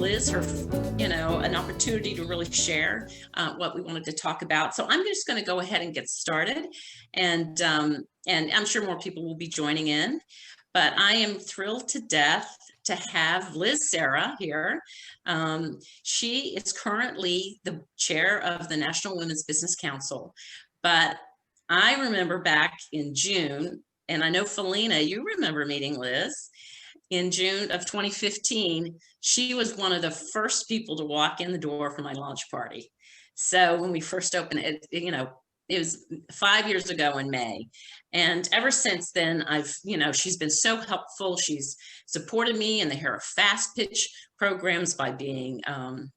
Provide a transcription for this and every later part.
Liz an opportunity to really share what we wanted to talk about. So I'm just going to go ahead and get started, and I'm sure more people will be joining in. But I am thrilled to death to have Liz Sara here. She is currently the chair of the National Women's Business Council, but I remember back in June, and I know Felina, you remember meeting Liz. In June of 2015, she was one of the first people to walk in the door for my launch party. So when we first opened it, it was 5 years ago in May. And ever since then, she's been so helpful. She's supported me in the Hera Fast Pitch programs by being a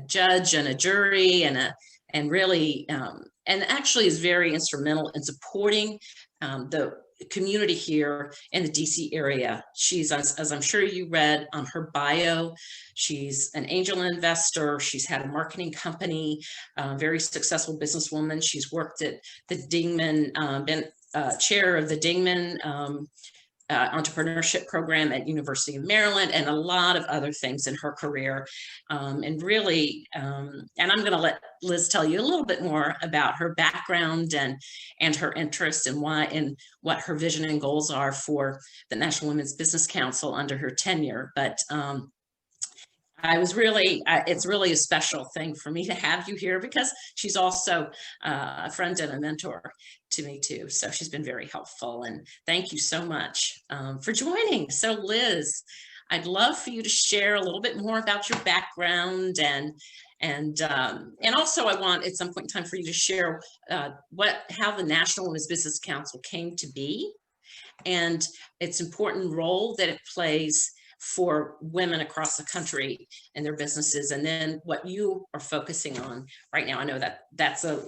judge and a jury and actually is very instrumental in supporting the community here in the DC area. She's, as I'm sure you read on her bio, she's an angel investor. She's had a marketing company, very successful businesswoman. She's worked at the Dingman, been chair of the Dingman entrepreneurship program at University of Maryland, and a lot of other things in her career. And I'm going to let Liz tell you a little bit more about her background and her interests and what her vision and goals are for the National Women's Business Council under her tenure. But it's really a special thing for me to have you here because she's also a friend and a mentor to me too. So she's been very helpful, and thank you so much for joining. So Liz, I'd love for you to share a little bit more about your background and also I want at some point in time for you to share how the National Women's Business Council came to be and its important role that it plays for women across the country and their businesses, and then what you are focusing on right now. I know that's a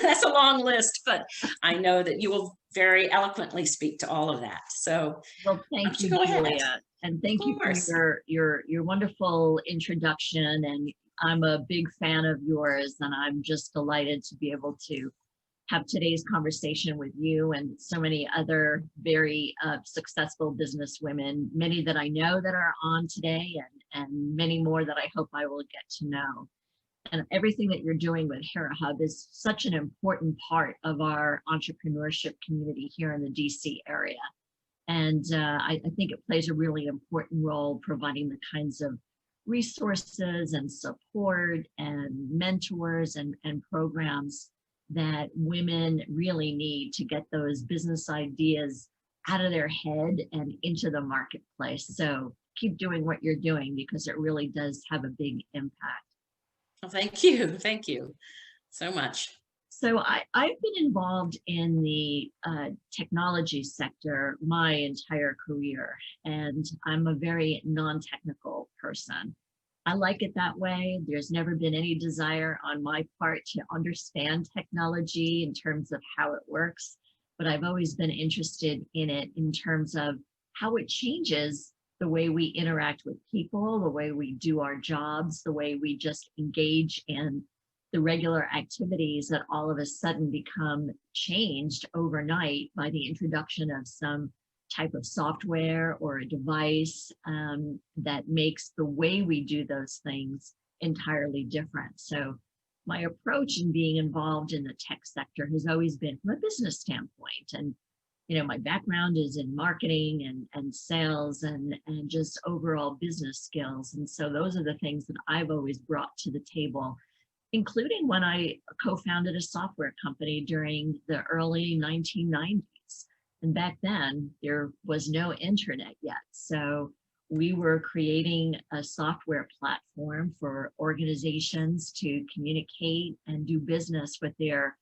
that's a long list, but I know that you will very eloquently speak to all of that. So, well, thank you, Julia, and thank you for your wonderful introduction. And I'm a big fan of yours, and I'm just delighted to be able to have today's conversation with you and so many other very successful business women, many that I know that are on today and many more that I hope I will get to know. And everything that you're doing with Hera Hub is such an important part of our entrepreneurship community here in the DC area. And I think it plays a really important role providing the kinds of resources and support and mentors and programs that women really need to get those business ideas out of their head and into the marketplace. So keep doing what you're doing because it really does have a big impact. Well, thank you. Thank you so much. So I've been involved in the technology sector my entire career, and I'm a very non-technical person. I like it that way. There's never been any desire on my part to understand technology in terms of how it works, but I've always been interested in it in terms of how it changes the way we interact with people, the way we do our jobs, the way we just engage in the regular activities that all of a sudden become changed overnight by the introduction of some type of software or a device that makes the way we do those things entirely different. So my approach in being involved in the tech sector has always been from a business standpoint. And, my background is in marketing and sales and just overall business skills. And so those are the things that I've always brought to the table, including when I co-founded a software company during the early 1990s. And back then, there was no internet yet. So we were creating a software platform for organizations to communicate and do business with their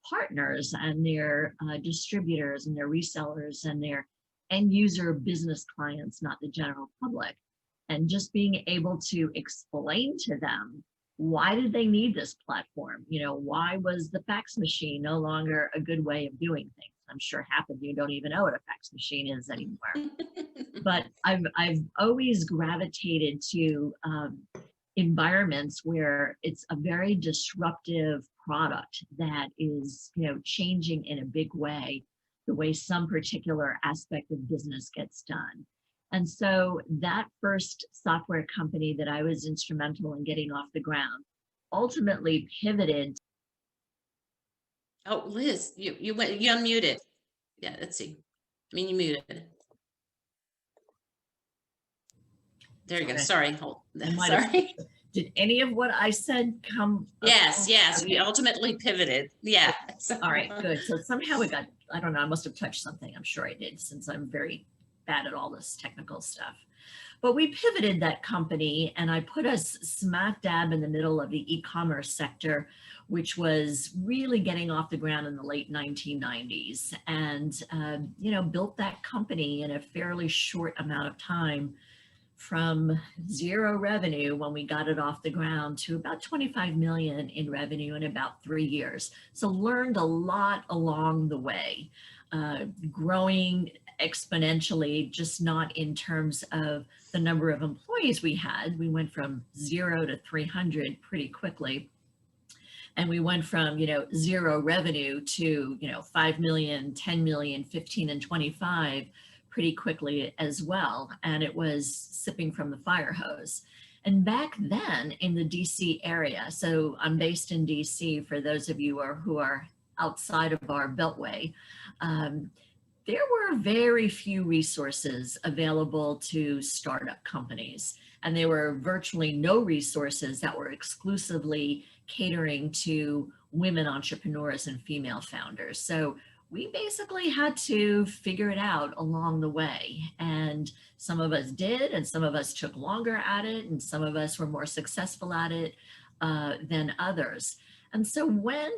partners and their distributors and their resellers and their end user business clients, not the general public. And just being able to explain to them, why did they need this platform? Why was the fax machine no longer a good way of doing things? I'm sure half of you don't even know what a fax machine is anymore. But I've always gravitated to environments where it's a very disruptive product that is, changing in a big way the way some particular aspect of business gets done. And so that first software company that I was instrumental in getting off the ground ultimately pivoted. Oh, Liz, you unmuted. Yeah, let's see. I mean, you muted. There you go. Okay, Sorry. Hold. I might have. Sorry. Did any of what I said come Yes, across? yes. We Okay. ultimately pivoted. Yeah. All right, good. So somehow it got, I don't know, I must have touched something. I'm sure I did, since I'm very bad at all this technical stuff. But we pivoted that company and I put us smack dab in the middle of the e-commerce sector, which was really getting off the ground in the late 1990s, and built that company in a fairly short amount of time, from zero revenue when we got it off the ground to about 25 million in revenue in about 3 years. So learned a lot along the way, growing exponentially, just not in terms of the number of employees we had. We went from 0 to 300 pretty quickly. And we went from, zero revenue to, 5 million, 10 million, 15 and 25 pretty quickly as well. And it was sipping from the fire hose. And back then in the DC area, so I'm based in DC for those of you who are outside of our beltway, there were very few resources available to startup companies. And there were virtually no resources that were exclusively catering to women entrepreneurs and female founders. So we basically had to figure it out along the way. And some of us did, and some of us took longer at it, and some of us were more successful at it than others. And so when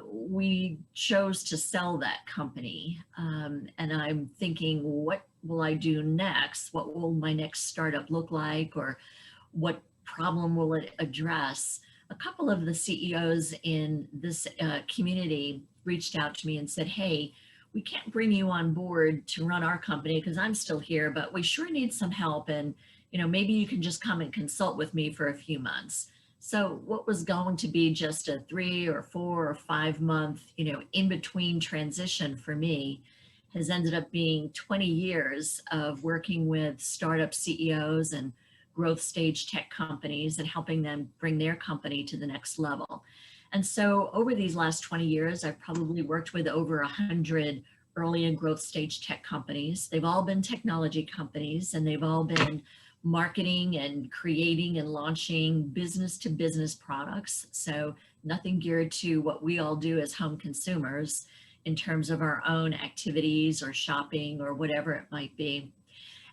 we chose to sell that company, and I'm thinking, what will I do next? What will my next startup look like? Or what problem will it address? A couple of the CEOs in this community reached out to me and said, hey, we can't bring you on board to run our company because I'm still here, but we sure need some help. And, maybe you can just come and consult with me for a few months. So what was going to be just a 3 or 4 or 5 month, in between transition for me has ended up being 20 years of working with startup CEOs and growth stage tech companies and helping them bring their company to the next level. And so over these last 20 years, I've probably worked with over 100 early and growth stage tech companies. They've all been technology companies, and they've all been marketing and creating and launching business to business products. So nothing geared to what we all do as home consumers in terms of our own activities or shopping or whatever it might be.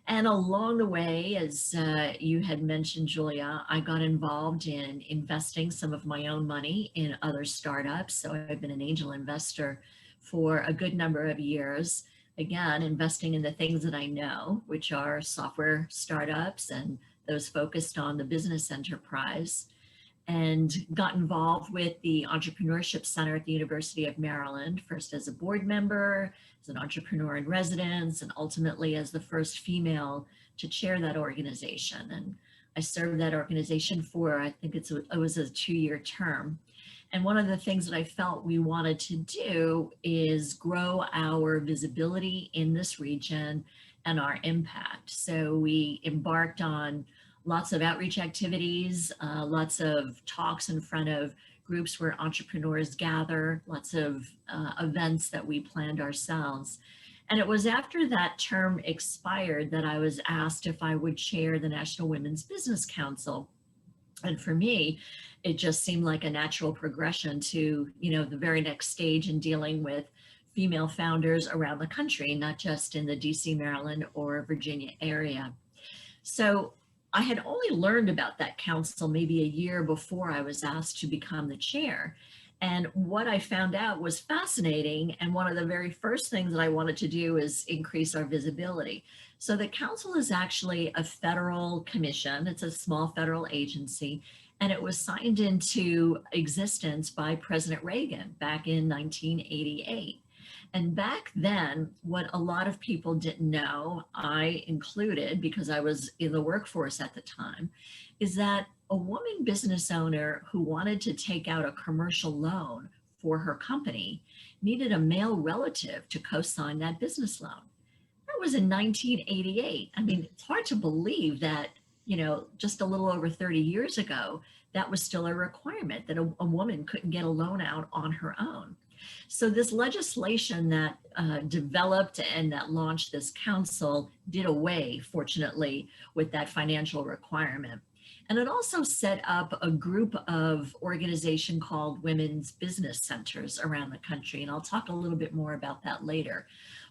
And along the way, as you had mentioned, Julia, I got involved in investing some of my own money in other startups. So I've been an angel investor for a good number of years. Again, investing in the things that I know, which are software startups and those focused on the business enterprise, and got involved with the Entrepreneurship Center at the University of Maryland, first as a board member, as an entrepreneur in residence, and ultimately as the first female to chair that organization. And I served that organization for, I think it was a 2-year term. And one of the things that I felt we wanted to do is grow our visibility in this region and our impact. So we embarked on lots of outreach activities, lots of talks in front of groups where entrepreneurs gather, lots of events that we planned ourselves. And it was after that term expired that I was asked if I would chair the National Women's Business Council. And for me, it just seemed like a natural progression to, the very next stage in dealing with female founders around the country, not just in the DC, Maryland, or Virginia area. So I had only learned about that council maybe a year before I was asked to become the chair. And what I found out was fascinating. And one of the very first things that I wanted to do is increase our visibility. So the council is actually a federal commission. It's a small federal agency, and it was signed into existence by President Reagan back in 1988. And back then, what a lot of people didn't know, I included because I was in the workforce at the time, is that a woman business owner who wanted to take out a commercial loan for her company needed a male relative to co-sign that business loan. was in 1988. I mean, it's hard to believe that, just a little over 30 years ago, that was still a requirement that a woman couldn't get a loan out on her own. So this legislation that developed and that launched this council did away, fortunately, with that financial requirement. And it also set up a group of organization called Women's Business Centers around the country. And I'll talk a little bit more about that later.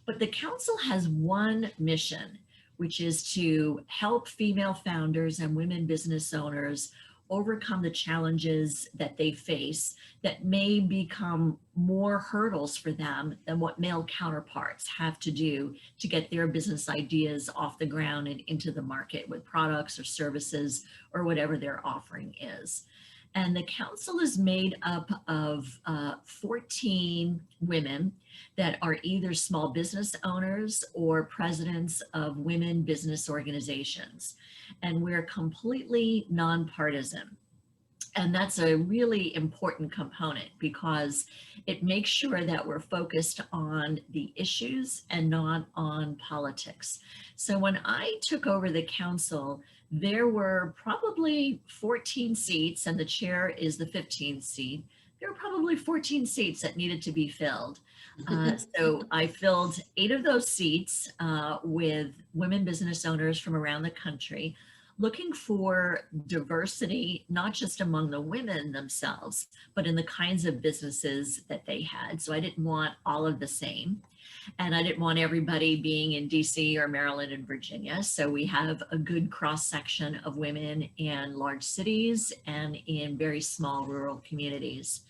But the council has one mission, which is to help female founders and women business owners overcome the challenges that they face that may become more hurdles for them than what male counterparts have to do to get their business ideas off the ground and into the market with products or services or whatever their offering is. And the council is made up of 14 women that are either small business owners or presidents of women business organizations. And we're completely nonpartisan. And that's a really important component because it makes sure that we're focused on the issues and not on politics. So when I took over the council, there were probably 14 seats, and the chair is the 15th seat. There were probably 14 seats that needed to be filled. So I filled 8 of those seats with women business owners from around the country, looking for diversity, not just among the women themselves, but in the kinds of businesses that they had. So I didn't want all of the same. And I didn't want everybody being in DC or Maryland and Virginia. So we have a good cross section of women in large cities and in very small rural communities.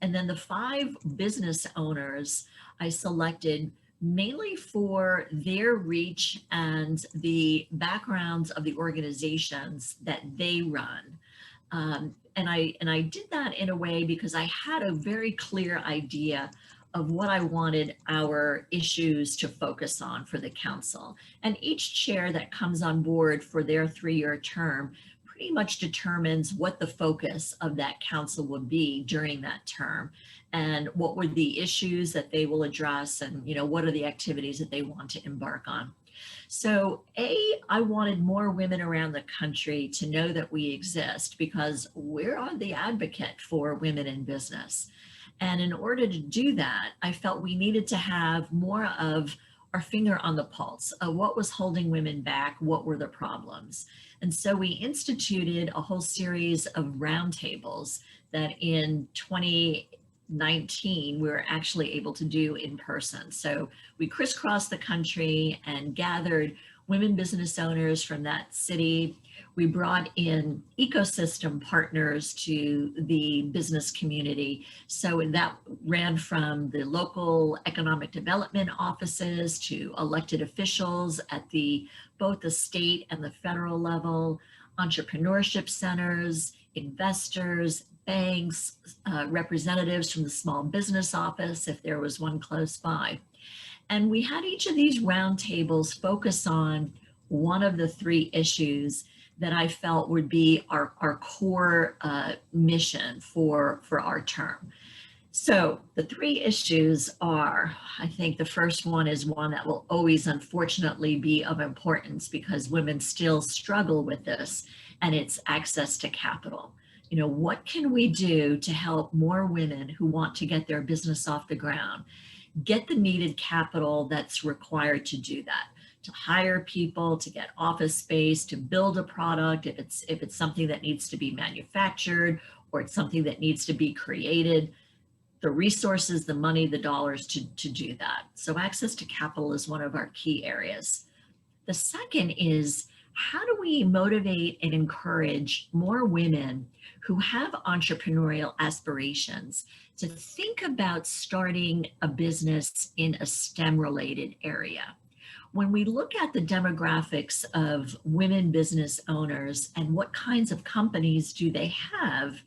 And then the 5 business owners I selected mainly for their reach and the backgrounds of the organizations that they run. And I did that in a way because I had a very clear idea of what I wanted our issues to focus on for the council. And each chair that comes on board for their 3-year term pretty much determines what the focus of that council will be during that term and what were the issues that they will address and what are the activities that they want to embark on. So I wanted more women around the country to know that we exist because we're the advocate for women in business. And in order to do that, I felt we needed to have more of our finger on the pulse of what was holding women back, what were the problems. And so we instituted a whole series of roundtables that in 2019 we were actually able to do in person. So we crisscrossed the country and gathered women business owners from that city. We brought in ecosystem partners to the business community. So that ran from the local economic development offices to elected officials at both the state and the federal level, entrepreneurship centers, investors, banks, representatives from the small business office, if there was one close by. And we had each of these roundtables focus on one of the 3 issues that I felt would be our core mission for our term. So the 3 issues are, I think the first one is one that will always unfortunately be of importance because women still struggle with this, and it's access to capital. What can we do to help more women who want to get their business off the ground get the needed capital that's required to do that, to hire people, to get office space, to build a product, if it's something that needs to be manufactured or it's something that needs to be created, the resources, the money, the dollars to do that. So access to capital is one of our key areas. The second is, how do we motivate and encourage more women who have entrepreneurial aspirations to think about starting a business in a STEM-related area? When we look at the demographics of women business owners and what kinds of companies do they have,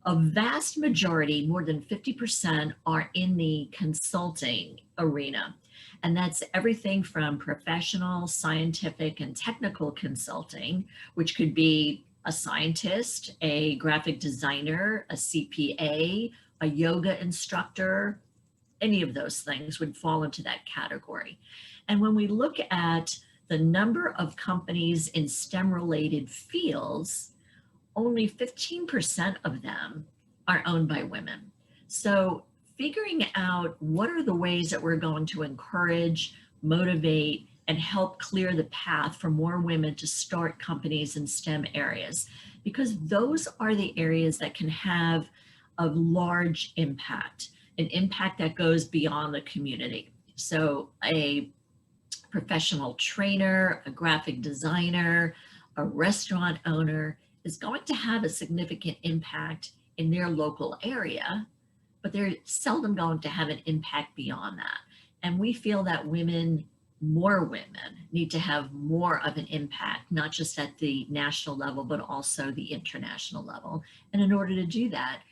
a vast majority, more than 50%, are in the consulting arena. And that's everything from professional, scientific, and technical consulting, which could be a scientist, a graphic designer, a CPA, a yoga instructor, any of those things would fall into that category. And when we look at the number of companies in STEM related fields, only 15% of them are owned by women. So figuring out what are the ways that we're going to encourage, motivate, and help clear the path for more women to start companies in STEM areas, because those are the areas that can have a large impact, an impact that goes beyond the community. So a professional trainer, a graphic designer, a restaurant owner is going to have a significant impact in their local area, but they're seldom going to have an impact beyond that. And we feel that more women need to have more of an impact, not just at the national level, but also the international level. And in order to do that,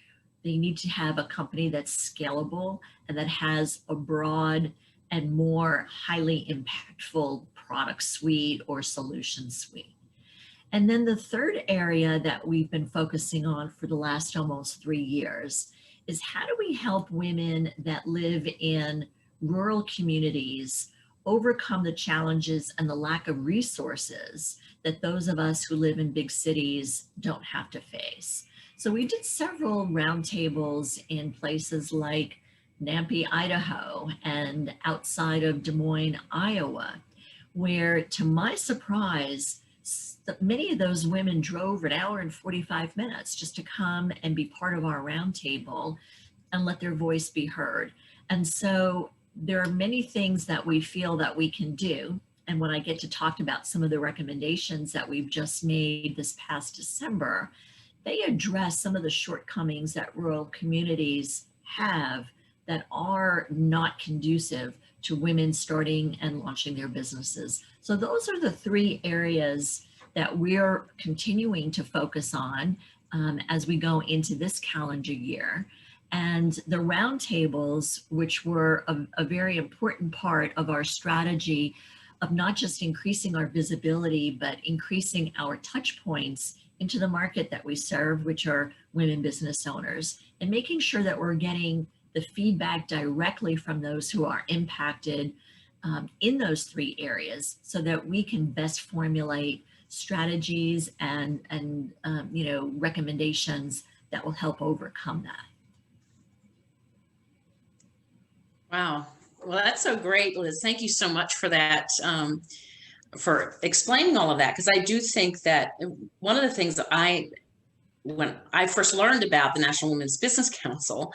they need to have a company that's scalable and that has a broad and more highly impactful product suite or solution suite. And then the third area that we've been focusing on for the last almost 3 years is how do we help women that live in rural communities overcome the challenges and the lack of resources that those of us who live in big cities don't have to face. So we did several roundtables in places like Nampi, Idaho, and outside of Des Moines, Iowa, where to my surprise, many of those women drove an hour and 45 minutes just to come and be part of our roundtable and let their voice be heard. And so there are many things that we feel that we can do. And when I get to talk about some of the recommendations that we've just made this past December, they address some of the shortcomings that rural communities have that are not conducive to women starting and launching their businesses. So those are the 3 areas that we're continuing to focus on as we go into this calendar year. And the roundtables, which were a very important part of our strategy of not just increasing our visibility, but increasing our touch points into the market that we serve, which are women business owners, and making sure that we're getting the feedback directly from those who are impacted in those 3 areas so that we can best formulate strategies and recommendations that will help overcome that. Wow. Well, that's so great, Liz. Thank you so much for that, for explaining all of that, because I do think that one of the things that when I first learned about the National Women's Business Council,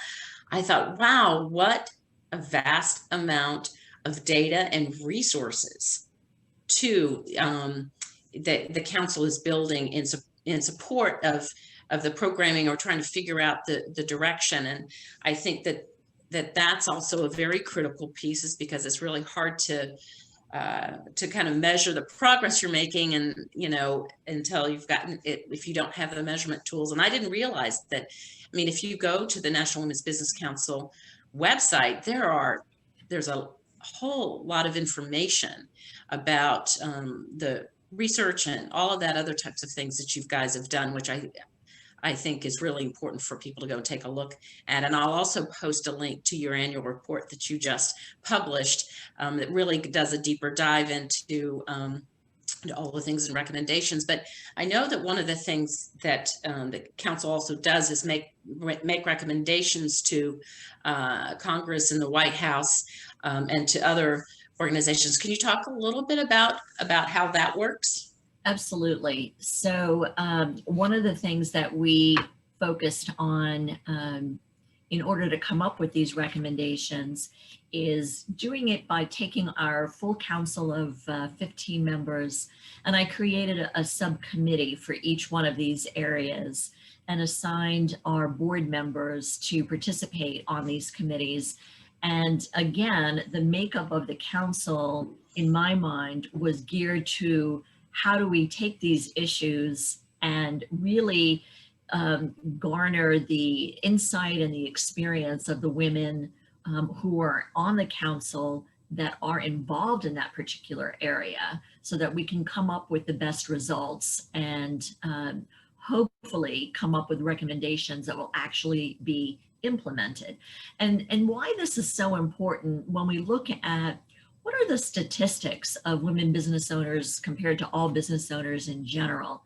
I thought, wow, what a vast amount of data and resources to the council is building in support of the programming or trying to figure out the direction. And I think that's also a very critical piece, is because it's really hard to kind of measure the progress you're making, and until you've gotten it, if you don't have the measurement tools. And I didn't realize that. I mean, if you go to the National Women's Business Council website, there's a whole lot of information about the research and all of that other types of things that you guys have done, which I think is really important for people to go take a look at. And I'll also post a link to your annual report that you just published that really does a deeper dive into all the things and recommendations. But I know that one of the things that the council also does is make recommendations to Congress and the White House and to other organizations. Can you talk a little bit about how that works? Absolutely. So one of the things that we focused on in order to come up with these recommendations is doing it by taking our full council of 15 members, and I created a subcommittee for each one of these areas and assigned our board members to participate on these committees. And again, the makeup of the council, in my mind, was geared to how do we take these issues and really garner the insight and the experience of the women who are on the council that are involved in that particular area, so that we can come up with the best results and hopefully come up with recommendations that will actually be implemented. And why this is so important when we look at what are the statistics of women business owners compared to all business owners in general.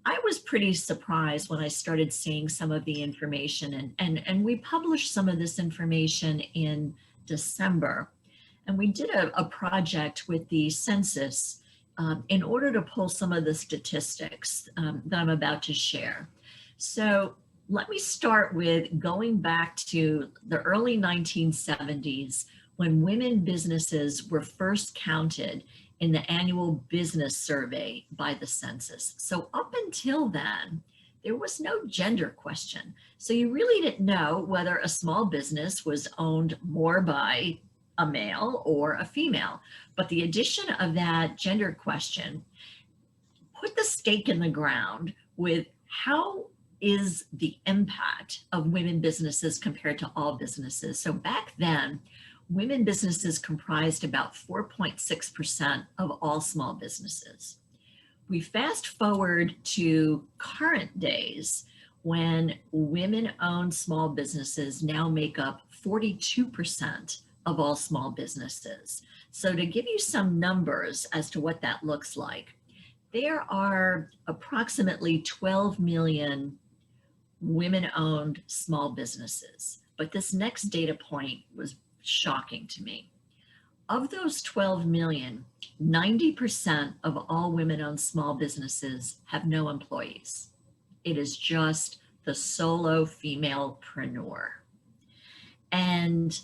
I was pretty surprised when I started seeing some of the information, and we published some of this information in December. And we did a project with the census in order to pull some of the statistics that I'm about to share. So let me start with going back to the early 1970s when women businesses were first counted in the annual business survey by the census. So up until then, there was no gender question. So you really didn't know whether a small business was owned more by a male or a female. But the addition of that gender question put the stake in the ground with how is the impact of women businesses compared to all businesses. So back then, women businesses comprised about 4.6% of all small businesses. We fast forward to current days when women-owned small businesses now make up 42% of all small businesses. So to give you some numbers as to what that looks like, there are approximately 12 million women-owned small businesses. But this next data point was shocking to me. Of those 12 million, 90% of all women-owned small businesses have no employees. It is just the solo female-preneur. And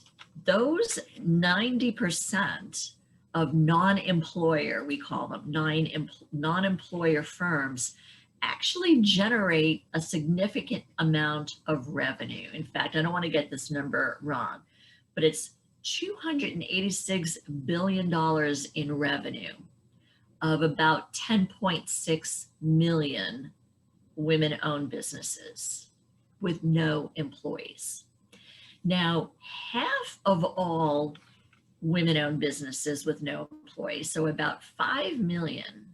those 90% of non-employer, we call them non-employer firms, actually generate a significant amount of revenue. In fact, I don't want to get this number wrong, but it's $286 billion in revenue of about 10.6 million women-owned businesses with no employees. Now, half of all women-owned businesses with no employees, so about 5 million,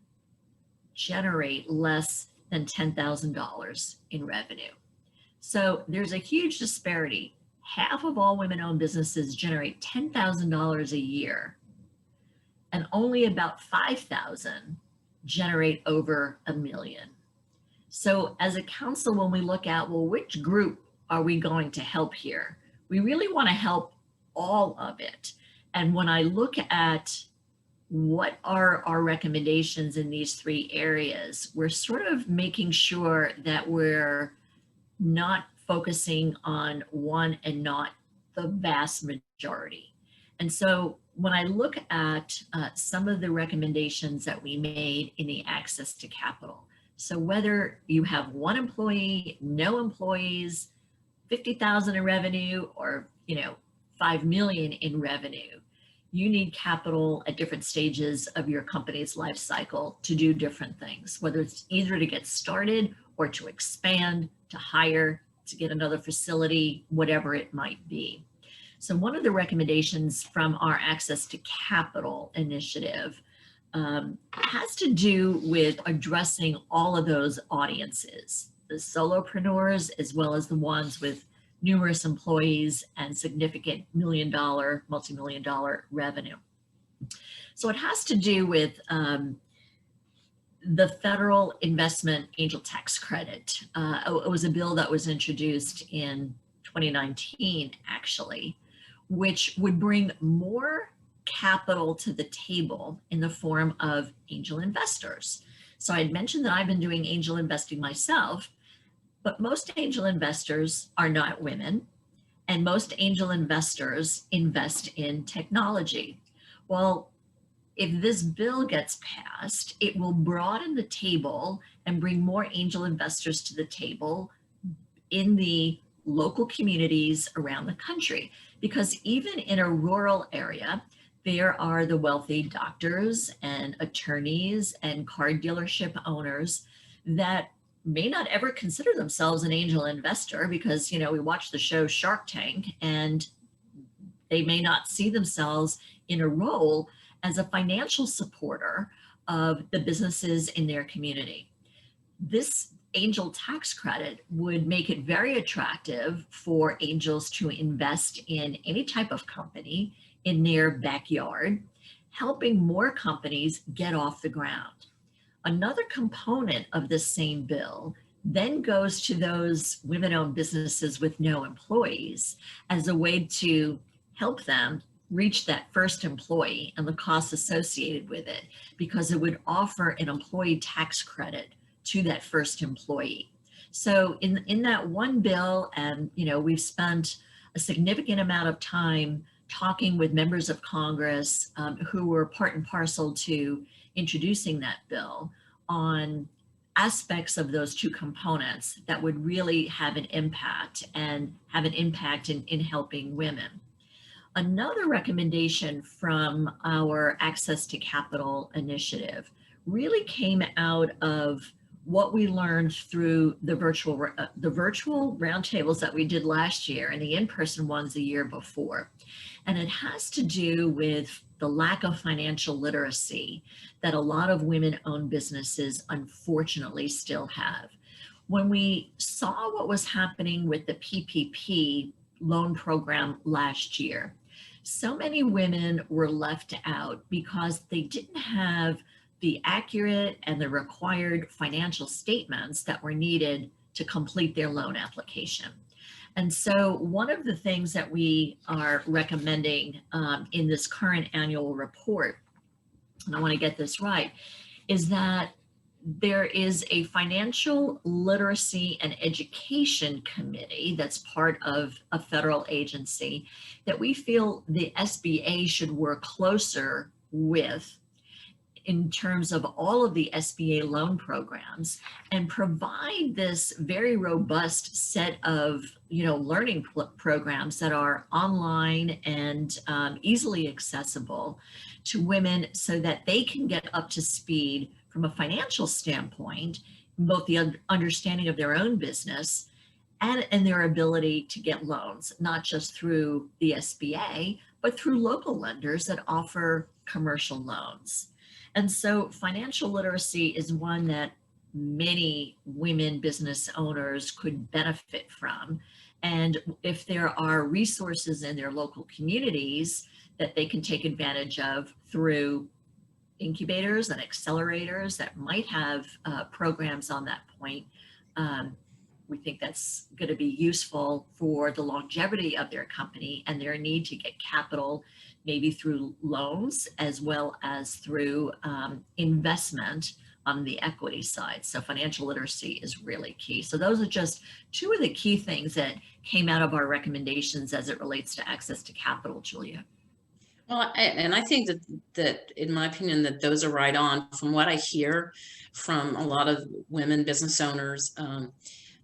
generate less than $10,000 in revenue. So there's a huge disparity. Half of all women-owned businesses generate $10,000 a year, and only about 5,000 generate over $1 million. So as a council, when we look at, well, which group are we going to help here? We really want to help all of it. And when I look at what are our recommendations in these three areas, we're sort of making sure that we're not focusing on one and not the vast majority. And so when I look at some of the recommendations that we made in the access to capital, so whether you have one employee, no employees, 50,000 in revenue, or 5 million in revenue, you need capital at different stages of your company's life cycle to do different things, whether it's either to get started or to expand, to hire, to get another facility, whatever it might be. So one of the recommendations from our Access to Capital initiative has to do with addressing all of those audiences, the solopreneurs, as well as the ones with numerous employees and significant million-dollar, multi-million-dollar revenue. So it has to do with the federal investment angel tax credit. It was a bill that was introduced in 2019, actually, which would bring more capital to the table in the form of angel investors. So I had mentioned that I've been doing angel investing myself, but most angel investors are not women, and most angel investors invest in technology. Well, if this bill gets passed, it will broaden the table and bring more angel investors to the table in the local communities around the country. Because even in a rural area, there are the wealthy doctors and attorneys and car dealership owners that may not ever consider themselves an angel investor because, we watch the show Shark Tank, and they may not see themselves in a role as a financial supporter of the businesses in their community. This angel tax credit would make it very attractive for angels to invest in any type of company in their backyard, helping more companies get off the ground. Another component of this same bill then goes to those women-owned businesses with no employees as a way to help them reach that first employee and the costs associated with it, because it would offer an employee tax credit to that first employee. So in that one bill, and we've spent a significant amount of time talking with members of Congress who were part and parcel to introducing that bill on aspects of those two components that would really have an impact in helping women. Another recommendation from our Access to Capital initiative really came out of what we learned through the virtual roundtables that we did last year and the in-person ones the year before. And it has to do with the lack of financial literacy that a lot of women-owned businesses unfortunately still have. When we saw what was happening with the PPP loan program last year, so many women were left out because they didn't have the accurate and the required financial statements that were needed to complete their loan application. And so one of the things that we are recommending in this current annual report, and I want to get this right, is that there is a financial literacy and education committee that's part of a federal agency that we feel the SBA should work closer with in terms of all of the SBA loan programs and provide this very robust set of learning programs that are online and easily accessible to women so that they can get up to speed from a financial standpoint, both the understanding of their own business and their ability to get loans, not just through the SBA, but through local lenders that offer commercial loans. And so financial literacy is one that many women business owners could benefit from. And if there are resources in their local communities that they can take advantage of through incubators and accelerators that might have programs on that point, we think that's going to be useful for the longevity of their company and their need to get capital, maybe through loans as well as through investment on the equity side. So financial literacy is really key. So those are just two of the key things that came out of our recommendations as it relates to access to capital, Julia. Well, and I think that in my opinion, that those are right on. From what I hear from a lot of women business owners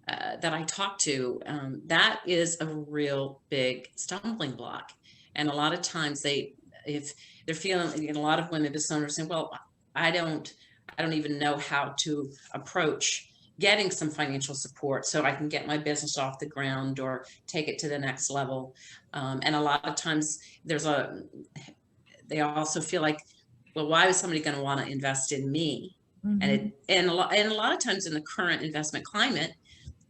that I talk to, that is a real big stumbling block. And a lot of times if they're feeling, a lot of women business owners saying, well, I don't even know how to approach getting some financial support so I can get my business off the ground or take it to the next level. And a lot of times they also feel like, well, why is somebody going to want to invest in me? Mm-hmm. And a lot of times in the current investment climate,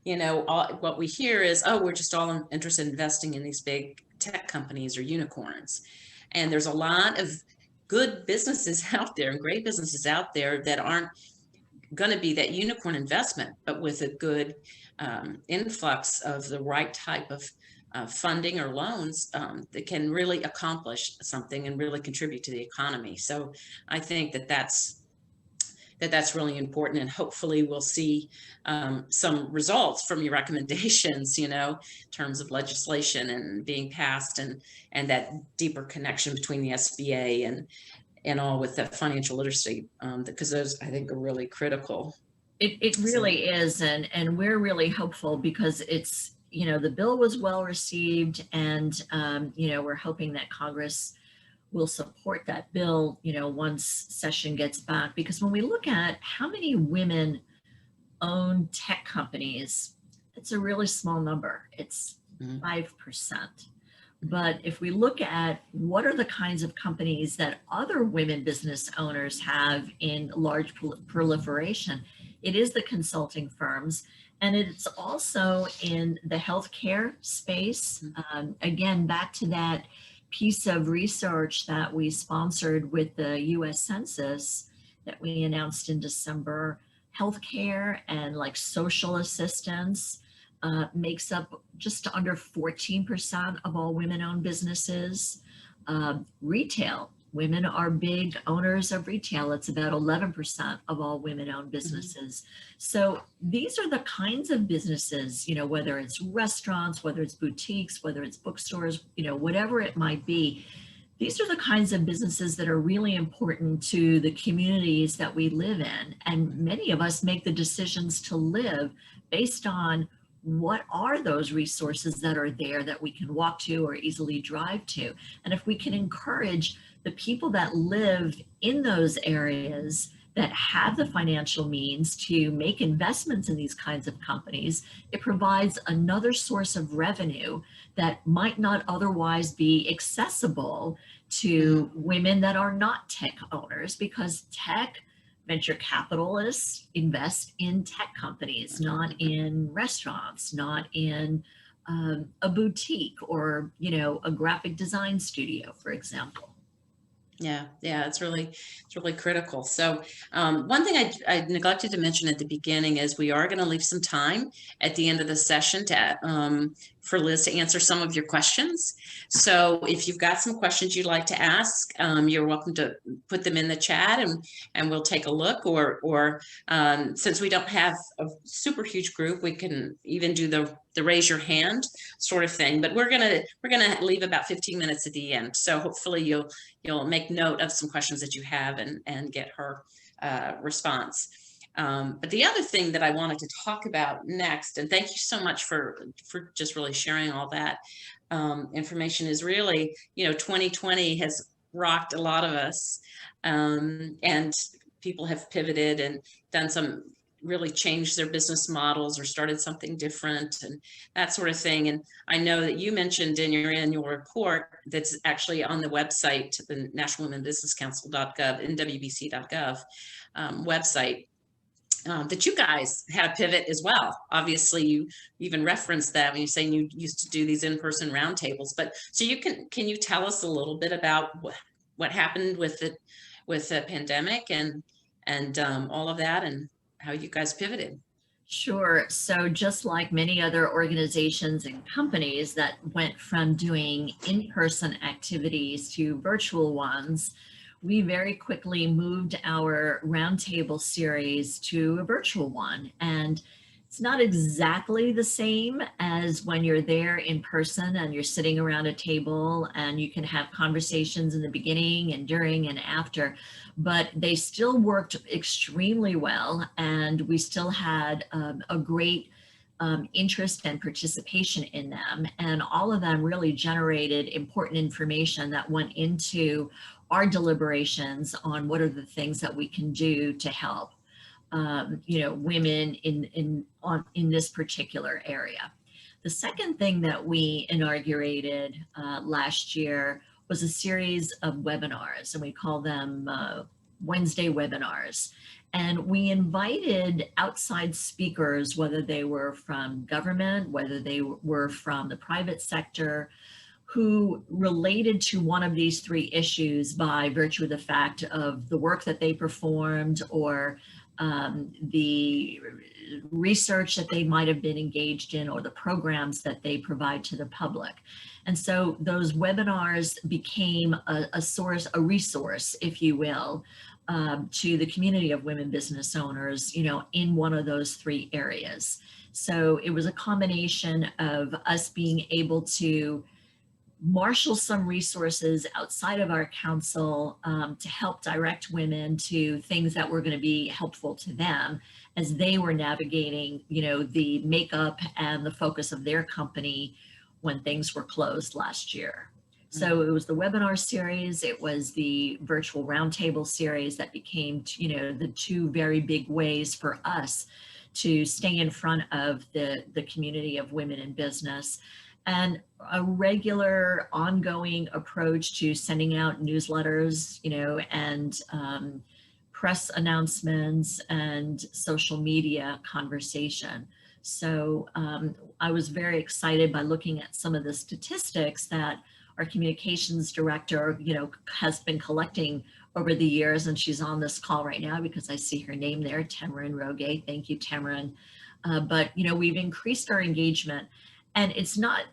what we hear is, oh, we're just all interested in investing in these big tech companies or unicorns. And there's a lot of good businesses out there and great businesses out there that aren't going to be that unicorn investment, but with a good influx of the right type of funding or loans that can really accomplish something and really contribute to the economy. So I think that's really important, and hopefully we'll see some results from your recommendations, in terms of legislation and being passed, and that deeper connection between the SBA and all with that financial literacy, because those I think are really critical. It really is, and we're really hopeful because it's, the bill was well received, and we're hoping that Congress will support that bill, once session gets back, because when we look at how many women own tech companies, it's a really small number. It's 5%. But if we look at what are the kinds of companies that other women business owners have in large proliferation, it is the consulting firms, and it's also in the healthcare space. Again, back to that piece of research that we sponsored with the US Census that we announced in December. Healthcare and like social assistance makes up just under 14% of all women-owned businesses. Retail, women are big owners of retail. It's about 11% of all women-owned businesses. So these are the kinds of businesses, you know, whether it's restaurants, whether it's boutiques, whether it's bookstores, you know, whatever it might be. These are the kinds of businesses that are really important to the communities that we live in. And many of us make the decisions to live based on what are those resources that are there that we can walk to or easily drive to. And if we can encourage the people that live in those areas that have the financial means to make investments in these kinds of companies, it provides another source of revenue that might not otherwise be accessible to women that are not tech owners, because tech venture capitalists invest in tech companies, not in restaurants, not in a boutique or, you know, a graphic design studio, for example. Yeah, it's really critical. So one thing I neglected to mention at the beginning is we are going to leave some time at the end of the session to for Liz to answer some of your questions. So if you've got some questions you'd like to ask, you're welcome to put them in the chat, and we'll take a look. Or since we don't have a super huge group, we can even do the raise your hand sort of thing. But we're gonna leave about 15 minutes at the end. So hopefully you'll make note of some questions that you have and get her response. But the other thing that I wanted to talk about next, and thank you so much for just really sharing all that information, is really, you know, 2020 has rocked a lot of us, and people have pivoted and done some really changed their business models or started something different and that sort of thing. And I know that you mentioned in your annual report that's actually on the website, the National Women Business Council.gov, nwbc.gov website, that you guys had a pivot as well. Obviously, you even referenced that when you're saying you used to do these in-person roundtables. But so can you tell us a little bit about what happened with the pandemic and all of that, and how you guys pivoted? Sure. So just like many other organizations and companies that went from doing in-person activities to virtual ones, we very quickly moved our roundtable series to a virtual one. And it's not exactly the same as when you're there in person and you're sitting around a table and you can have conversations in the beginning and during and after, but they still worked extremely well. And we still had a great interest and participation in them. And all of them really generated important information that went into our deliberations on what are the things that we can do to help you know, women in this particular area. The second thing that we inaugurated last year was a series of webinars, and we call them Wednesday webinars. And we invited outside speakers, whether they were from government, whether they were from the private sector, who related to one of these three issues by virtue of the fact of the work that they performed or the research that they might have been engaged in or the programs that they provide to the public. And so those webinars became a resource, if you will, to the community of women business owners, you know, in one of those three areas. So it was a combination of us being able to marshal some resources outside of our council to help direct women to things that were going to be helpful to them as they were navigating, you know, the makeup and the focus of their company when things were closed last year. So it was the webinar series, it was the virtual roundtable series that became, you know, the two very big ways for us to stay in front of the community of women in business, and a regular ongoing approach to sending out newsletters, you know, and press announcements and social media conversation. So I was very excited by looking at some of the statistics that our communications director, has been collecting over the years, and she's on this call right now because I see her name there, Tamara Roge. Thank you, Tamara. But we've increased our engagement, and it's not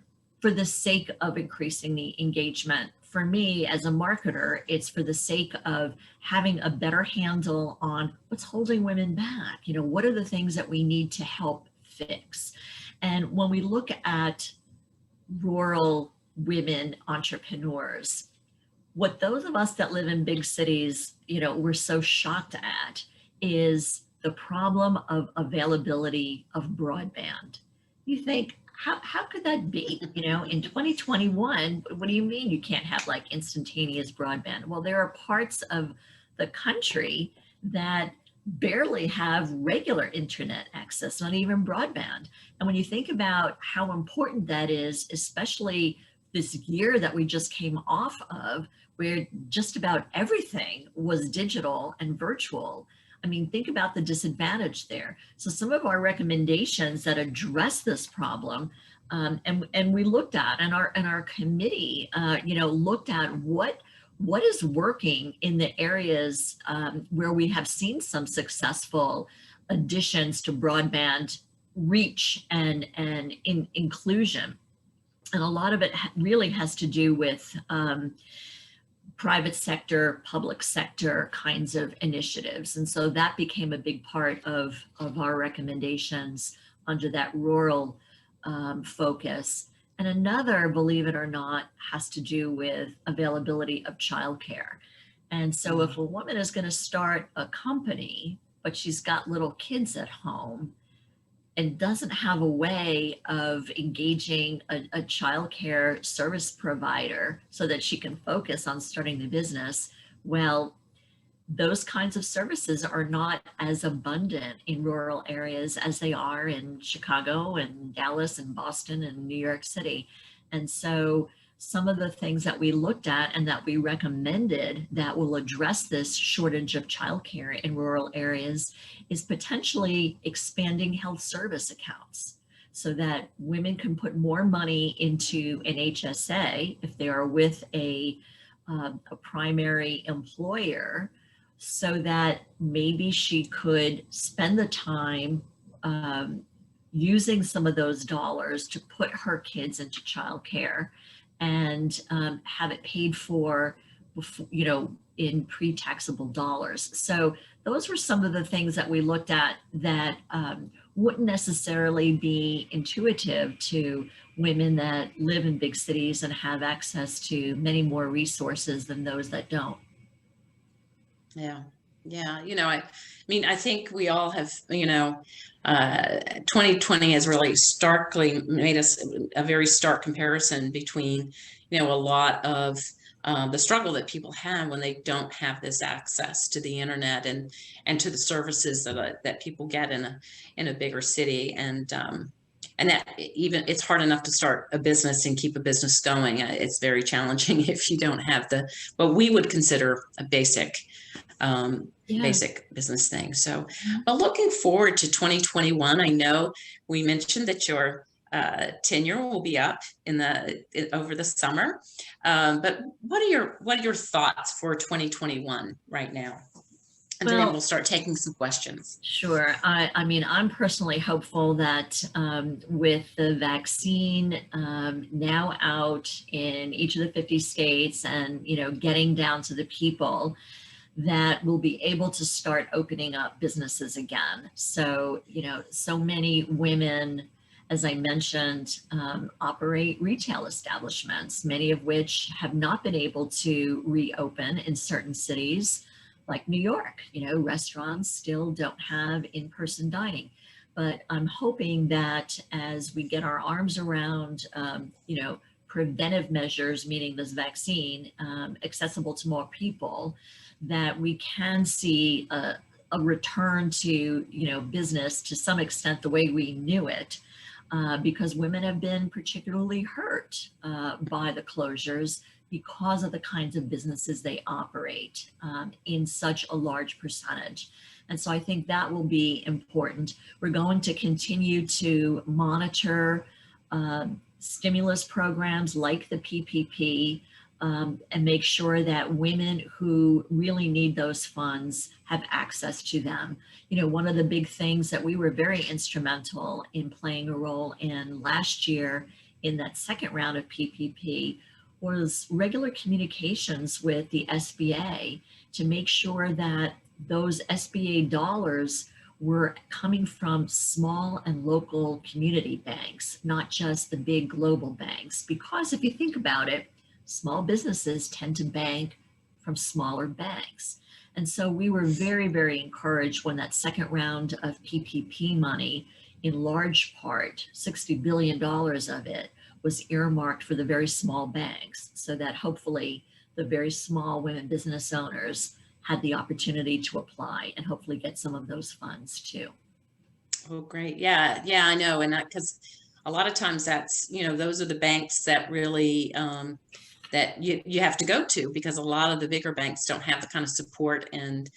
for the sake of increasing the engagement. For me as a marketer, it's for the sake of having a better handle on what's holding women back. What are the things that we need to help fix? And when we look at rural women entrepreneurs, what those of us that live in big cities, we're so shocked at is the problem of availability of broadband. You think, how could that be? In 2021, what do you mean you can't have like instantaneous broadband? Well, there are parts of the country that barely have regular internet access, not even broadband. And when you think about how important that is, especially this year that we just came off of, where just about everything was digital and virtual, think about the disadvantage there. So some of our recommendations that address this problem, and we looked at, and our committee, looked at what is working in the areas where we have seen some successful additions to broadband reach and inclusion. And a lot of it really has to do with private sector, public sector kinds of initiatives. And so that became a big part of our recommendations under that rural focus. And another, believe it or not, has to do with availability of childcare. And so if a woman is going to start a company, but she's got little kids at home and doesn't have a way of engaging a childcare service provider so that she can focus on starting the business, well, those kinds of services are not as abundant in rural areas as they are in Chicago and Dallas and Boston and New York City. And so some of the things that we looked at and that we recommended that will address this shortage of childcare in rural areas is potentially expanding health service accounts so that women can put more money into an HSA if they are with a primary employer, so that maybe she could spend the time using some of those dollars to put her kids into childcare and have it paid for, in pre-taxable dollars. So those were some of the things that we looked at that wouldn't necessarily be intuitive to women that live in big cities and have access to many more resources than those that don't. Yeah. I think we all have, 2020 has really starkly made us a very stark comparison between, a lot of the struggle that people have when they don't have this access to the internet and to the services that people get in a bigger city. And that even it's hard enough to start a business and keep a business going. It's very challenging if you don't have what we would consider a basic business thing. So, but looking forward to 2021, I know we mentioned that your tenure will be up over the summer. But what are your thoughts for 2021 right now? And then we'll start taking some questions. Sure. I'm personally hopeful that with the vaccine now out in each of the 50 states and, getting down to the people, that we'll be able to start opening up businesses again. So, so many women, as I mentioned, operate retail establishments, many of which have not been able to reopen in certain cities. Like New York, restaurants still don't have in-person dining. But I'm hoping that as we get our arms around, preventive measures, meaning this vaccine, accessible to more people, that we can see a return to, business to some extent the way we knew it, because women have been particularly hurt by the closures because of the kinds of businesses they operate in such a large percentage. And so I think that will be important. We're going to continue to monitor stimulus programs like the PPP and make sure that women who really need those funds have access to them. You know, one of the big things that we were very instrumental in playing a role in last year in that second round of PPP was regular communications with the SBA to make sure that those SBA dollars were coming from small and local community banks, not just the big global banks. Because if you think about it, small businesses tend to bank from smaller banks. And so we were very, very encouraged when that second round of PPP money, in large part, $60 billion of it, was earmarked for the very small banks, so that hopefully the very small women business owners had the opportunity to apply and hopefully get some of those funds too. Oh, great. Yeah, yeah, I know. And because a lot of times that's, you know, those are the banks that really that you have to go to, because a lot of the bigger banks don't have the kind of support and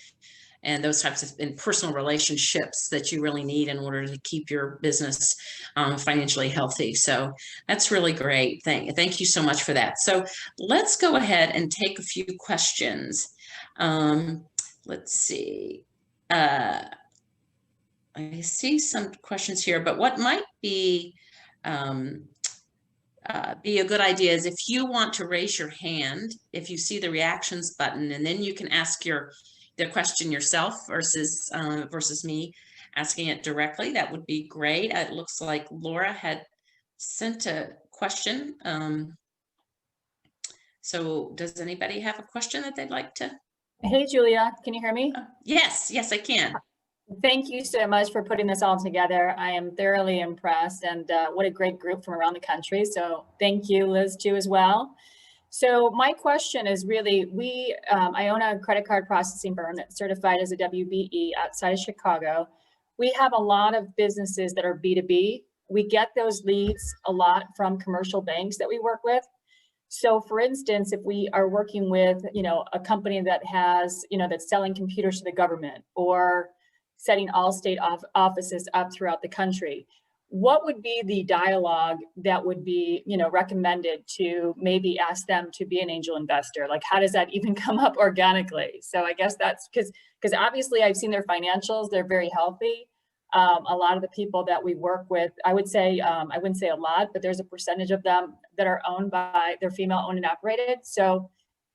those types of and personal relationships that you really need in order to keep your business financially healthy. So that's really great. Thank you so much for that. So let's go ahead and take a few questions. Let's see. I see some questions here, but what might be a good idea is if you want to raise your hand, if you see the reactions button, and then you can ask the question yourself versus me asking it directly. That would be great. It looks like Laura had sent a question. So does anybody have a question that they'd like to? Hey, Julia, can you hear me? Yes, I can. Thank you so much for putting this all together. I am thoroughly impressed, and what a great group from around the country. So thank you, Liz, too, as well. So my question is really, I own a credit card processing firm that's certified as a WBE outside of Chicago. We have a lot of businesses that are B2B. We get those leads a lot from commercial banks that we work with. So for instance, if we are working with, a company that has, that's selling computers to the government or setting all state offices up throughout the country, what would be the dialogue that would be, recommended to maybe ask them to be an angel investor? Like, how does that even come up organically? So I guess that's because obviously I've seen their financials, they're very healthy. A lot of the people that we work with, I would say, I wouldn't say a lot, but there's a percentage of them that are owned by, they're female owned and operated. So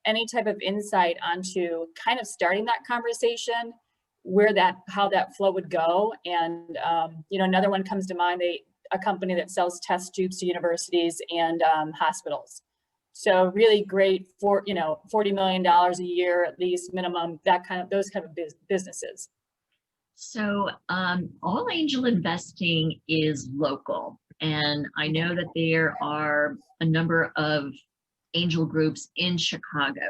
any type of insight onto kind of starting that conversation, how that flow would go. And, another one comes to mind, a company that sells test tubes to universities and hospitals. So really great for, $40 million a year, at least minimum, those kind of businesses. So all angel investing is local. And I know that there are a number of angel groups in Chicago.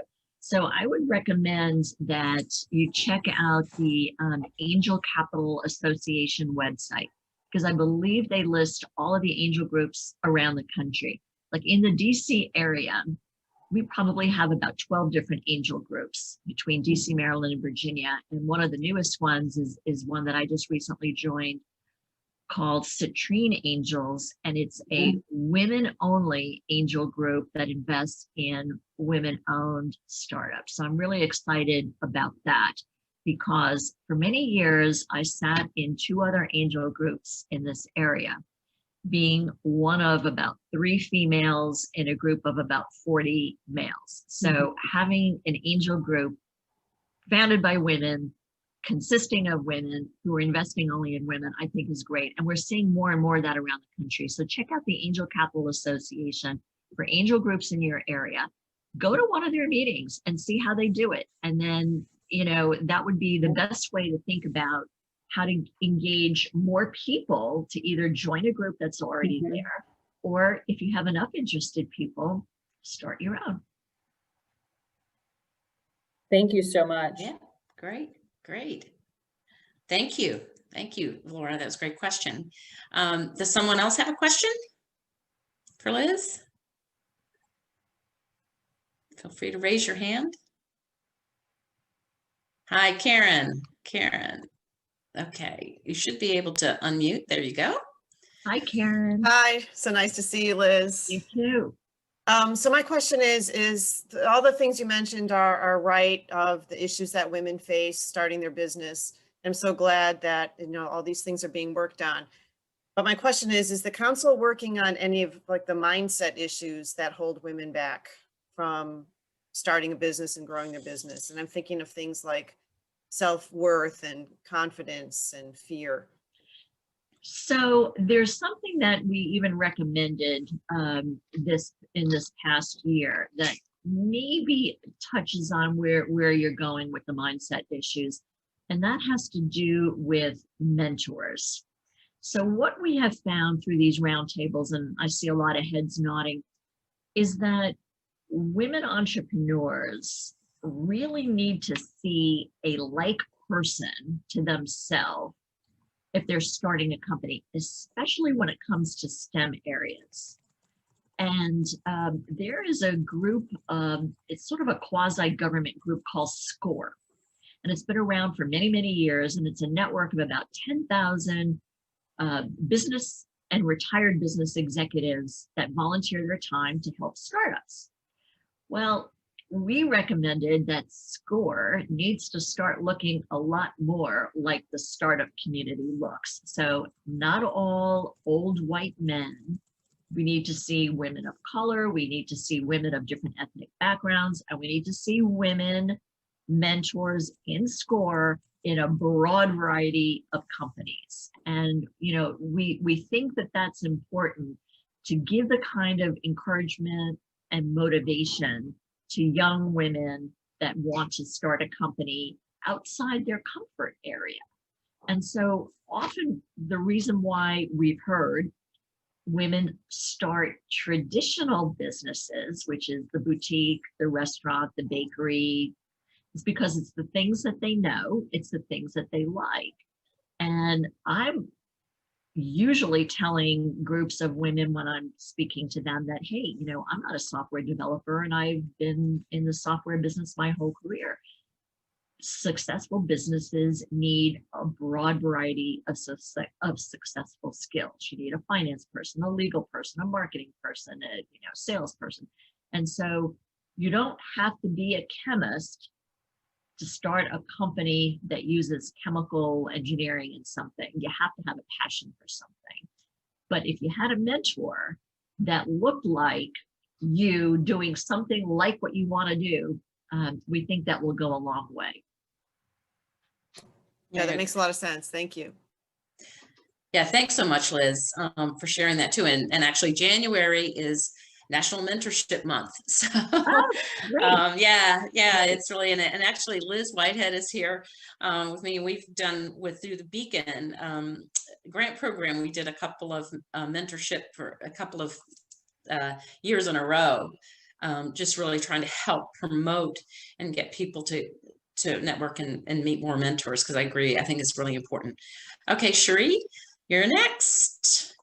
So I would recommend that you check out the Angel Capital Association website, because I believe they list all of the angel groups around the country. Like in the DC area, we probably have about 12 different angel groups between DC, Maryland, and Virginia. And one of the newest ones is one that I just recently joined called Citrine Angels. And it's a women-only angel group that invests in women-owned startups. So I'm really excited about that, because for many years, I sat in 2 other angel groups in this area, being one of about 3 females in a group of about 40 males. So having an angel group founded by women, consisting of women who are investing only in women, I think is great. And we're seeing more and more of that around the country. So check out the Angel Capital Association for angel groups in your area. Go to one of their meetings and see how they do it. And then, that would be the best way to think about how to engage more people to either join a group that's already there, or if you have enough interested people, start your own. Thank you so much. Yeah, great. Thank you, Laura. That was a great question. Does someone else have a question for Liz? Feel free to raise your hand. Hi, Karen. Karen. Okay, you should be able to unmute. There you go. Hi, Karen. Hi, so nice to see you, Liz. You too. So my question is all the things you mentioned are right, of the issues that women face starting their business. I'm so glad that, you know, all these things are being worked on. But my question is the council working on any of like the mindset issues that hold women back from starting a business and growing their business? And I'm thinking of things like self-worth and confidence and fear. So there's something that we even recommended in this past year that maybe touches on where you're going with the mindset issues, and that has to do with mentors. So what we have found through these roundtables, and I see a lot of heads nodding, is that women entrepreneurs really need to see a like person to themselves if they're starting a company, especially when it comes to STEM areas. And there is a group, it's sort of a quasi-government group called SCORE. And it's been around for many, many years. And it's a network of about 10,000 business and retired business executives that volunteer their time to help startups. Well, we recommended that SCORE needs to start looking a lot more like the startup community looks. So not all old white men. We need to see women of color. We need to see women of different ethnic backgrounds, and we need to see women mentors in SCORE in a broad variety of companies. And, you know, we think that that's important to give the kind of encouragement and motivation to young women that want to start a company outside their comfort area. And so often the reason why we've heard women start traditional businesses, which is the boutique, the restaurant, the bakery, is because it's the things that they know, it's the things that they like. And I'm usually telling groups of women when I'm speaking to them that, hey, you know, I'm not a software developer and I've been in the software business my whole career. Successful businesses need a broad variety of successful skills. You need a finance person, a legal person, a marketing person, a salesperson. And so you don't have to be a chemist to start a company that uses chemical engineering in something. You have to have a passion for something. But if you had a mentor that looked like you doing something like what you want to do, we think that will go a long way. Yeah, that makes a lot of sense. Thank you. Yeah, thanks so much, Liz, for sharing that too. And actually, January is National Mentorship Month. So it's really in it. And actually, Liz Whitehead is here with me. We've done through the Beacon grant program. We did a couple of mentorship for a couple of years in a row, just really trying to help promote and get people to network and meet more mentors, because I agree, I think it's really important. Okay, Cherie, you're next.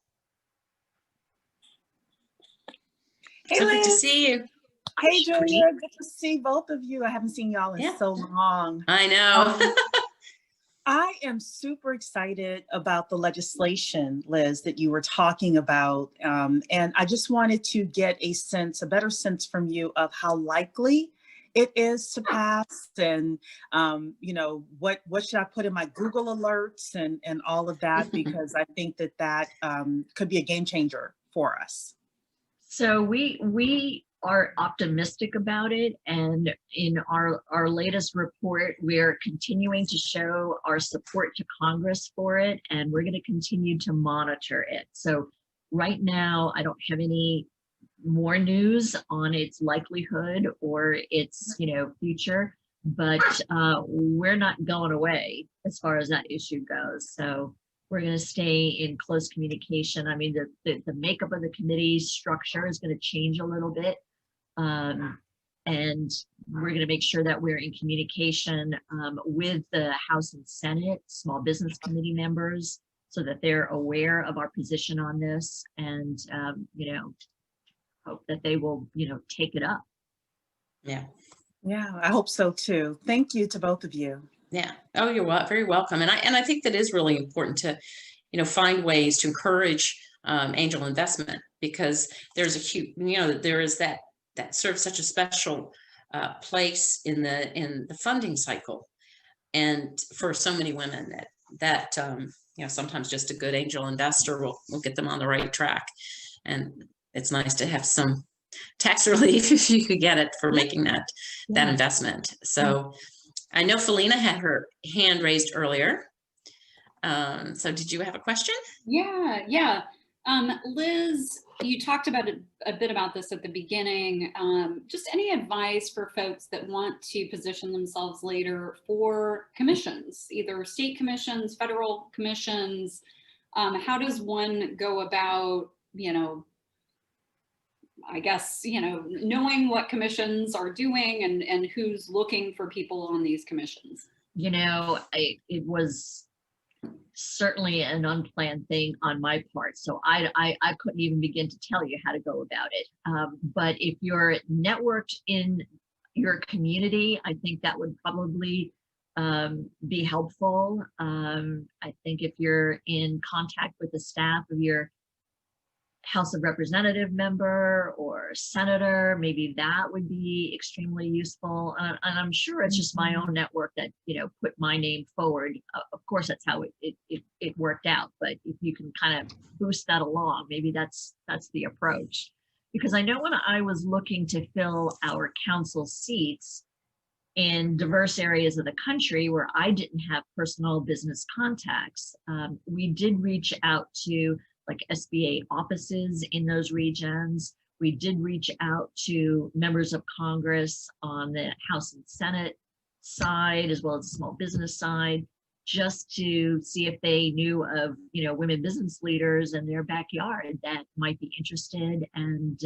Hey, So Liz. good to see you. Hey, Julia. Good to see both of you. I haven't seen y'all in so long. I know. I am super excited about the legislation, Liz, that you were talking about. And I just wanted to get a better sense from you of how likely it is to pass, and what should I put in my Google alerts and all of that, because I think that could be a game changer for us. So we are optimistic about it, and in our latest report, we're continuing to show our support to Congress for it, and we're going to continue to monitor it. So right now, I don't have any more news on its likelihood or its future, but we're not going away as far as that issue goes. So we're going to stay in close communication. I mean, the makeup of the committee structure is going to change a little bit, and we're going to make sure that we're in communication with the House and Senate Small Business Committee members, so that they're aware of our position on this, and hope that they will take it up. Yeah. Yeah, I hope so too. Thank you to both of you. Yeah. Oh, you're very welcome. And I think that is really important to, find ways to encourage angel investment, because there's a huge, there is that serves such a special place in the funding cycle, and for so many women that sometimes just a good angel investor will get them on the right track. And it's nice to have some tax relief if you could get it for making that investment. So I know Felina had her hand raised earlier. So did you have a question? Yeah. Liz, you talked about a bit about this at the beginning. Just any advice for folks that want to position themselves later for commissions, either state commissions, federal commissions? How does one go about, I guess, knowing what commissions are doing and who's looking for people on these commissions? It was certainly an unplanned thing on my part, so I couldn't even begin to tell you how to go about it. But if you're networked in your community, I think that would probably be helpful. I think if you're in contact with the staff of your House of Representative member or senator, maybe that would be extremely useful. And I'm sure it's just my own network that, put my name forward. Of course, that's how it worked out. But if you can kind of boost that along, maybe that's the approach. Because I know when I was looking to fill our council seats in diverse areas of the country where I didn't have personal business contacts, we did reach out to like SBA offices in those regions. We did reach out to members of Congress on the House and Senate side, as well as the small business side, just to see if they knew of, women business leaders in their backyard that might be interested and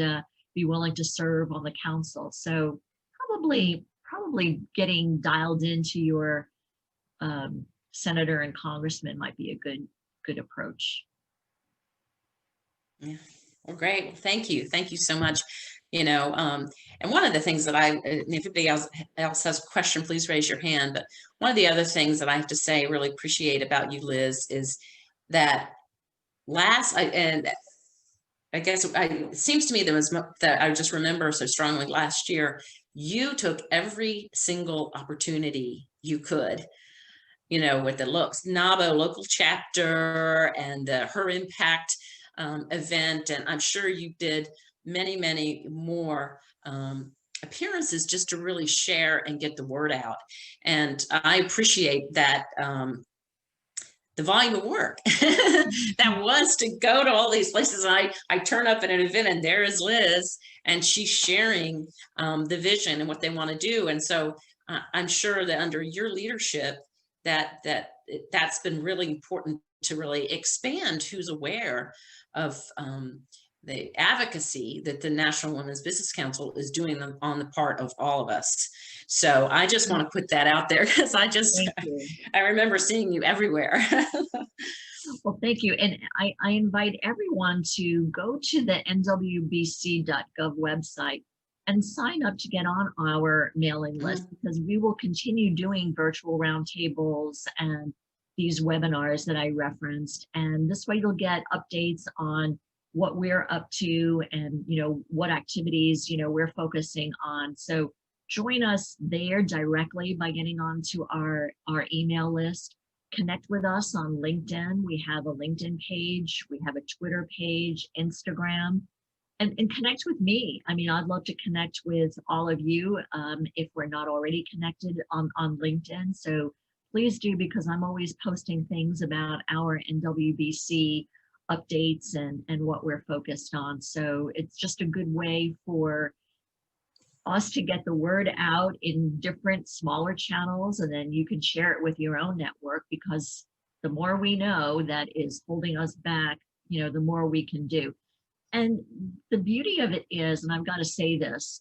be willing to serve on the council. So probably getting dialed into your senator and congressman might be a good approach. Yeah. Well, great. Well, thank you so much. And one of the things that if anybody else has a question, please raise your hand. But one of the other things that I have to say, really appreciate about you, Liz, is that it seems to me that I just remember so strongly last year, you took every single opportunity you could, with the NABO local chapter and Her Impact event, and I'm sure you did many more appearances just to really share and get the word out. And I appreciate that the volume of work that was to go to all these places. And I turn up at an event and there is Liz, and she's sharing the vision and what they want to do. And so I'm sure that under your leadership that's been really important to really expand who's aware of the advocacy that the National Women's Business Council is doing on the part of all of us. So I just want to put that out there, because I remember seeing you everywhere. Well, thank you. And I invite everyone to go to the nwbc.gov website and sign up to get on our mailing list, because we will continue doing virtual roundtables and these webinars that I referenced. And this way you'll get updates on what we're up to and, what activities, we're focusing on. So join us there directly by getting onto our email list. Connect with us on LinkedIn. We have a LinkedIn page. We have a Twitter page, Instagram, and connect with me. I mean, I'd love to connect with all of you if we're not already connected on LinkedIn. So please do, because I'm always posting things about our NWBC updates and what we're focused on. So it's just a good way for us to get the word out in different smaller channels, and then you can share it with your own network, because the more we know that is holding us back, the more we can do. And the beauty of it is, and I've got to say this,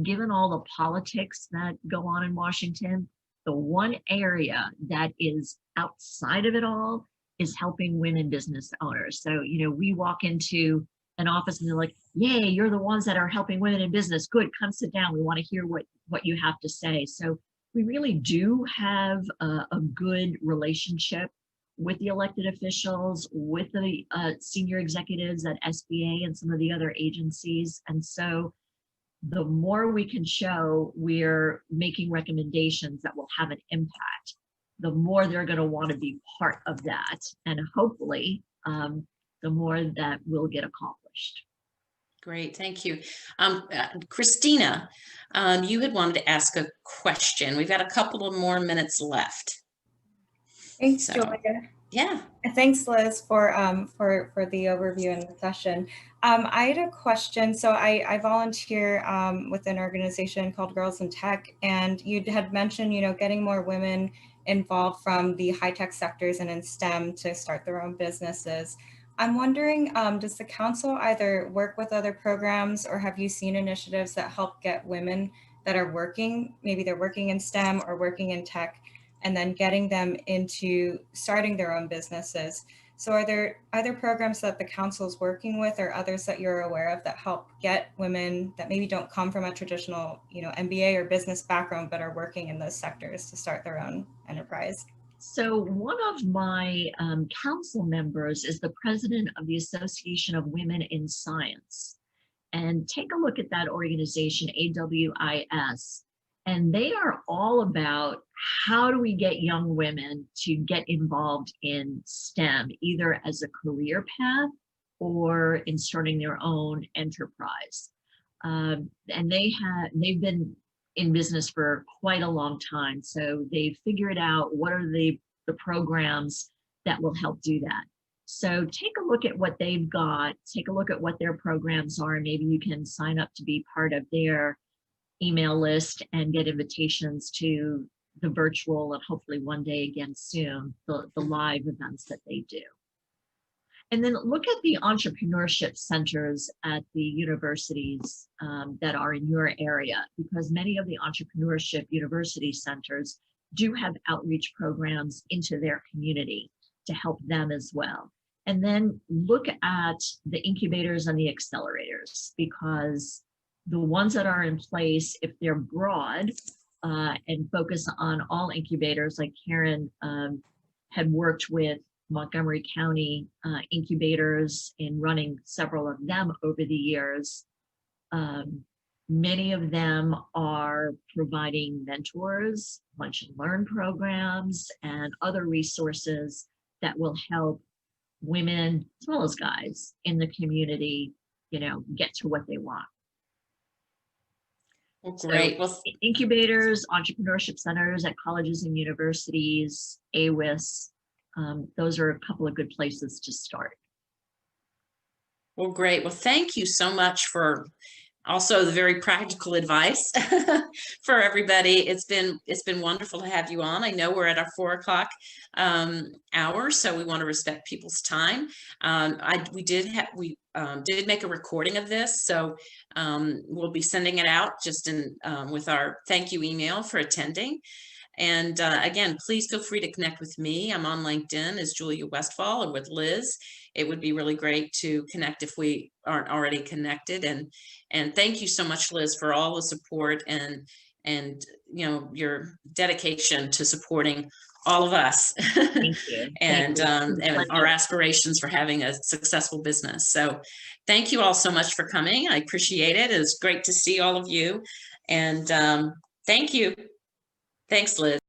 given all the politics that go on in Washington, the one area that is outside of it all is helping women business owners. So, we walk into an office and they're like, yay, you're the ones that are helping women in business. Good, come sit down. We want to hear what you have to say. So we really do have a good relationship with the elected officials, with the senior executives at SBA and some of the other agencies. And so the more we can show we're making recommendations that will have an impact, the more they're going to want to be part of that. And hopefully, the more that will get accomplished. Great, thank you. Christina, you had wanted to ask a question. We've got a couple of more minutes left. Thanks, So, Julia. Yeah. Thanks, Liz, for the overview and the session. I had a question. So I volunteer with an organization called Girls in Tech, and you had mentioned, getting more women involved from the high-tech sectors and in STEM to start their own businesses. I'm wondering, does the council either work with other programs, or have you seen initiatives that help get women that are working, maybe they're working in STEM or working in tech, and then getting them into starting their own businesses? So are there either programs that the council is working with or others that you're aware of that help get women that maybe don't come from a traditional, MBA or business background, but are working in those sectors to start their own enterprise? So one of my council members is the president of the Association of Women in Science. And take a look at that organization, AWIS. And they are all about how do we get young women to get involved in STEM, either as a career path or in starting their own enterprise. And they've been in business for quite a long time. So they've figured out what are the programs that will help do that. So take a look at what they've got, take a look at what their programs are, and maybe you can sign up to be part of their email list and get invitations to the virtual and hopefully one day again soon, the live events that they do. And then look at the entrepreneurship centers at the universities that are in your area, because many of the entrepreneurship university centers do have outreach programs into their community to help them as well. And then look at the incubators and the accelerators, because the ones that are in place, if they're broad and focus on all incubators, like Karen had worked with Montgomery County incubators in running several of them over the years. Many of them are providing mentors, lunch and learn programs, and other resources that will help women as well as guys in the community, get to what they want. Well, great. So, incubators, entrepreneurship centers at colleges and universities, AWIS, those are a couple of good places to start. Well, great. Well, thank you so much for also the very practical advice for everybody. It's been wonderful to have you on. I know we're at our 4 o'clock hour, so we want to respect people's time. We did make a recording of this, so we'll be sending it out just in with our thank you email for attending. And again, please feel free to connect with me. I'm on LinkedIn as Julia Westfall, or with Liz. It would be really great to connect if we aren't already connected. And thank you so much, Liz, for all the support and your dedication to supporting all of us. Thank you. and Thank you. and our aspirations for having a successful business. So thank you all so much for coming. I appreciate it. It was great to see all of you. And thank you. Thanks, Liz.